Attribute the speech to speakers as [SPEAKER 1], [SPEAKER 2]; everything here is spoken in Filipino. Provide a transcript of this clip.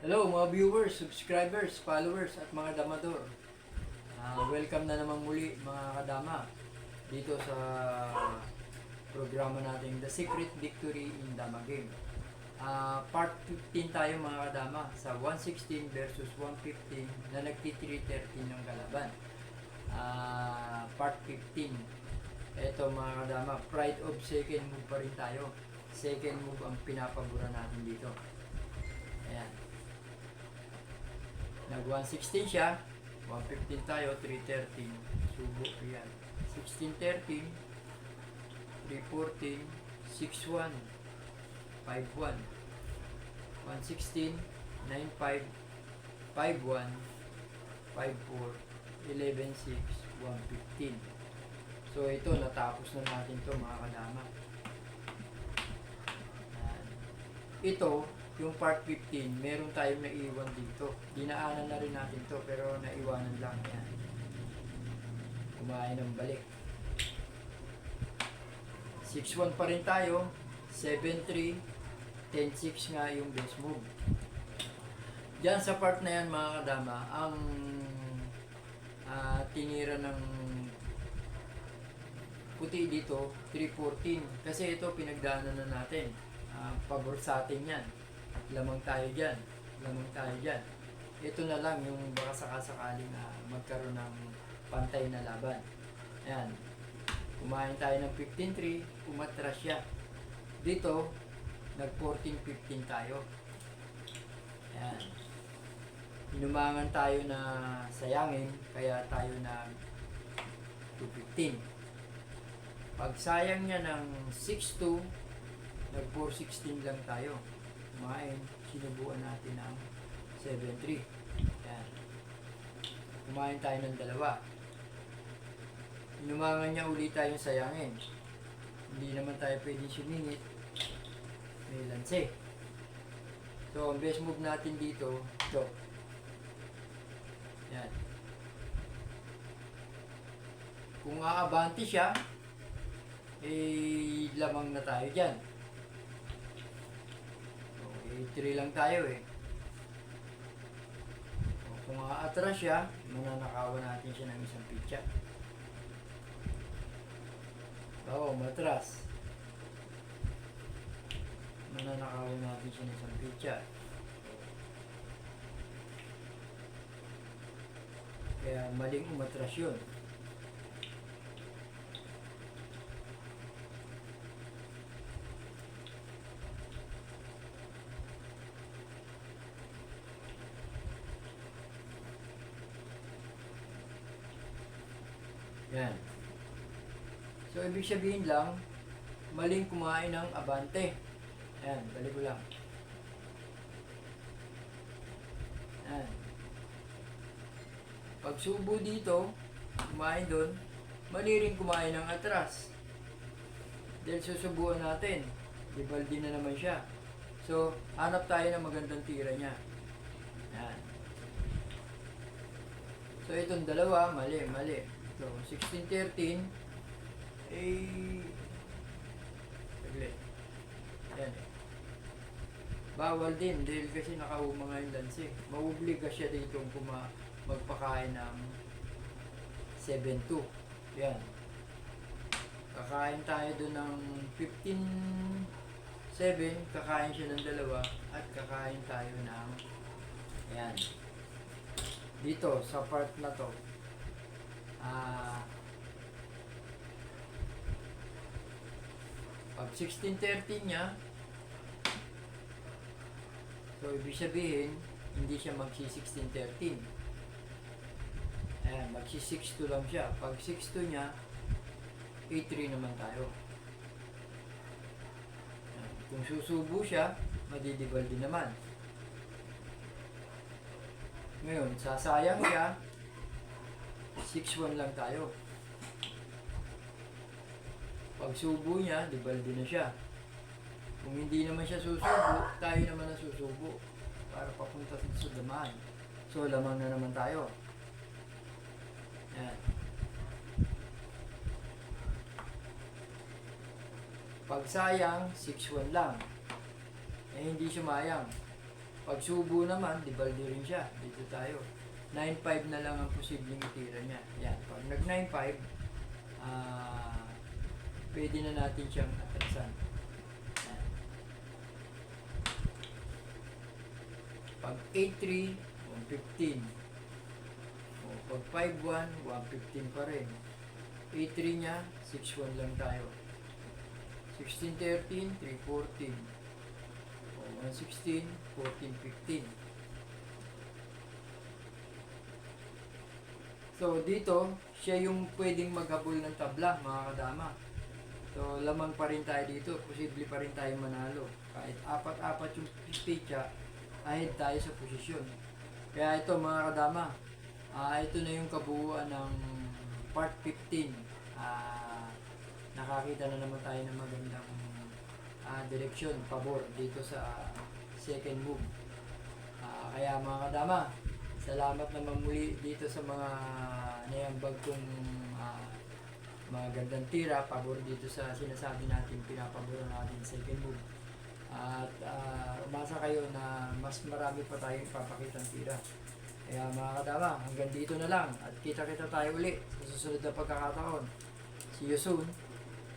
[SPEAKER 1] Hello mga viewers, subscribers, followers at mga damador. Welcome na naman muli mga kadama dito sa programa nating The Secret Victory in Dama Game. Part 15 tayo mga kadama sa 116 versus 115 na nagti-313 ng kalaban. Part 15. Ito mga kadama, pride of second move pa rin tayo. Second move ang pinapabura natin dito. Ayan. Nag 116 siya, 115 tayo, 313. Subo ko yan. 1613, 314, 61, 51, 116, 95, 51, 54, 116, 115. So ito, natapos na natin to mga kadama. Ito, yung part 15, meron tayong naiwan dito. Dinaanan na rin natin to, pero naiwanan lang yan. Kumain ng balik. 6-1 pa rin tayo. 7-3, 10-6 nga yung base move. Diyan sa part na yan mga kadama, ang tinira ng puti dito, 314. Kasi ito pinagdaanan na natin. Pabor sa atin yan. Lamang tayo dyan. Lamang tayo dyan. Ito na lang yung baka sakasakaling magkaroon ng pantay na laban. Ayan. Kumain tayo ng 15-3. Umatras siya. Dito, nag 14-15 tayo. Ayan. Inumangan tayo na sayangin. Kaya tayo na 215. Pag sayang niya ng 6-2, nag 416 lang tayo. Kumain, sinubuan natin ang 7-3. Yan. Kumain tayo ng dalawa. Inumangan niya ulit tayong sayangin. Hindi naman tayo pwedeng sumingit. May lanse. So, ang best move natin dito, ito. Yan. Kung aabante siya, lamang na tayo dyan. 3 lang tayo eh. Kung aatras siya, mananakawan natin siya ng isang pitsa. Oo, matras. Mananakawan natin siya ng isang pitsa. Kaya maling umatras yun. Yan. So, ibig sabihin lang, maling kumain ng abante. Yan, balik ko lang. Yan. Pag subo dito, kumain doon, mali rin kumain ng atras. Dahil susubuan natin, libaldi na naman siya. So, hanap tayo ng magandang tira niya. Yan. So, itong dalawa, mali. So, 16-13 saglit. Yan eh. Bawal din dahil kasi nakauma nga yung lanse. Mauobliga siya dito kung magpakain ng 7-2. Yan. Kakain tayo doon ng 15-7. Kakain siya ng dalawa. At kakain tayo ng yan. Dito sa part na to. Pag 16-13 niya, so ibig sabihin, hindi siya magsi-16-13. Ayan, magsi-6-2 lang siya. Pag 6-2 niya, 8-3 naman tayo. Ayan. Kung susubo siya, madidibal din naman. Ngayon, sasayang siya, 6-1 lang tayo. Pag subo niya, dibaldi na siya. Kung hindi naman siya susubo, tayo naman ang susubo para papunta sa damaan. So, lamang na naman tayo. Yan. Pag sayang, 6-1 lang. Eh, hindi sumayang. Pag subo naman, di balde rin siya. Dito tayo. 9-5 na lang ang posibleng itira niya. Yan. Pag nag 9-5, pwede na natin siyang atrasan. Yan. Pag 8-3, 115. O, pag 5-1, 115 pa rin. 8-3 niya, 6-1 lang tayo. 16-13, 3-14. O, 116, 14-15. So, dito, siya yung pwedeng maghabol ng tabla, mga kadama. So, lamang pa rin tayo dito. Posible pa rin tayo manalo. Kahit apat-apat yung pitcha, ahead tayo sa posisyon. Kaya ito, mga kadama, ito na yung kabuuan ng part 15. Nakakita na naman tayo ng magandang direksyon, pabor dito sa second move. Kaya mga kadama, salamat naman muli dito sa mga nayambag kong mga gandang tira, pabor dito sa sinasabi natin, pinapabor natin second move. At umasa kayo na mas marami pa tayong ipapakitang tira. Kaya mga kadama, hanggang dito na lang at kita-kita tayo uli sa susunod na pagkakataon. See you soon.